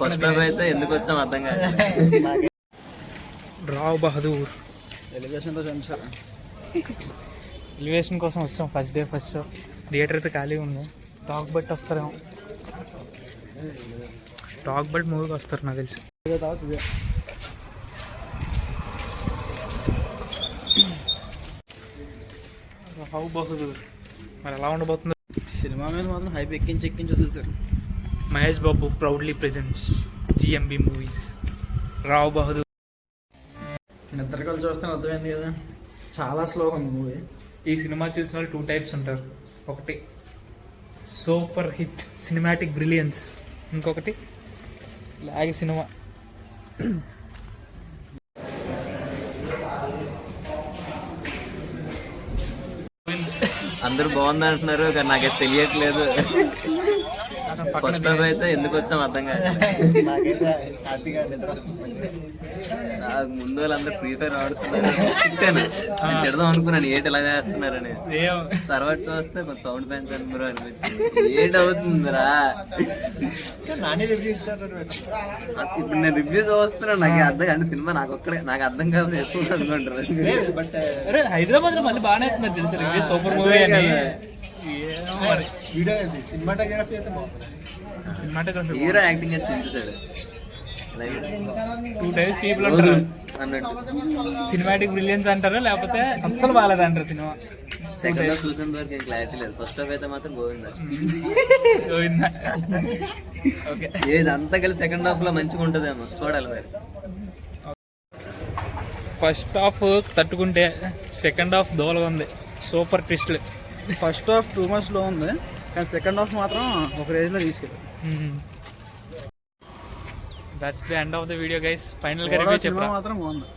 First half అయితే ఎందుకు వచ్చాం అర్థం కాదు. రావ్ బహదూర్ ఎలివేషన్తో చంపారు. ఎలివేషన్ కోసం వస్తాం. First day first show. Theatre అయితే ఖాళీగా ఉంది. టాక్ బట్ వస్తారేమో. టాక్ బట్ మూవీకి వస్తారు నాకు తెలిసి. రావ్ బహదూర్ మరి ఎలా ఉండబోతుంది? సినిమా మీద మాత్రం హైప్ ఎక్కించి వదిలేసారు. Mahesh Babu proudly presents GMB movies Rao Bahadur. నిద్రకలు చూస్తే అర్థమైంది కదా, చాలా స్లోగా ఉంది మూవీ. ఈ సినిమా చూసిన వాళ్ళు 2 types ఉంటారు. ఒకటి సూపర్ హిట్ సినిమాటిక్ బ్రిలియన్స్, ఇంకొకటి లాగ్ సినిమా. అందరూ బాగుంది అంటున్నారు కానీ నాకైతే తెలియట్లేదు. ఫస్ట్ హాఫ్ అయితే ఎందుకు వచ్చాం అర్థం కాదు. నాకు ముందు వాళ్ళందరూ ఫ్రీ ఫైర్ ఆడుతున్నారు. తిట్టాను, నేను తిడదాం అనుకున్నాను ఏంటి ఇలా చేస్తున్నారని. తర్వాత చూస్తే కొంచెం సౌండ్ పెంచాను బ్రో అనిపించింది. ఏంటవుతుందిరా ఇప్పుడు నేను రివ్యూ చూస్తున్నాను. నాకు అర్థం కాదు సినిమా, నాకు అర్థం కాదు ఎక్కువ అనుకుంటారు. హైదరాబాద్ లో మళ్ళీ బాగానే అవుతుంది తెలుసు. సూపర్ మూవీ సినిమాటోగ్రఫీ అయితే సినిమాటోగ్రఫీ హీరో యాక్టింగ్ అయితే చూపించాడు. 2 types పీపుల్ అంటారు. అన్నట్టు సినిమాటిక్ బ్రిలియన్స్ అంటారు, లేకపోతే అస్సలు బాగాలేదు అంటారు సినిమా. సెకండ్ హాఫ్ చూసిన వరకు ఏం క్లారిటీ లేదు. ఫస్ట్ హాఫ్ అయితే మాత్రం గోవిందా. ఓకే, ఏది అంతా కలిపి సెకండ్ హాఫ్ లో మంచిగా ఉంటుందేమో చూడాలి మరి. ఫస్ట్ హాఫ్ తట్టుకుంటే సెకండ్ హాఫ్ దోలగా ఉంది. సూపర్ ట్విస్ట్లు. ఫస్ట్ హాఫ్ 2 months లో ఉంది, కానీ సెకండ్ హాఫ్ మాత్రం ఒక రేంజ్లో తీసుకెళ్ళి. That's the end of the video guys. Final గా రివ్యూ చెప్పరా? మాత్రం బాగుంది.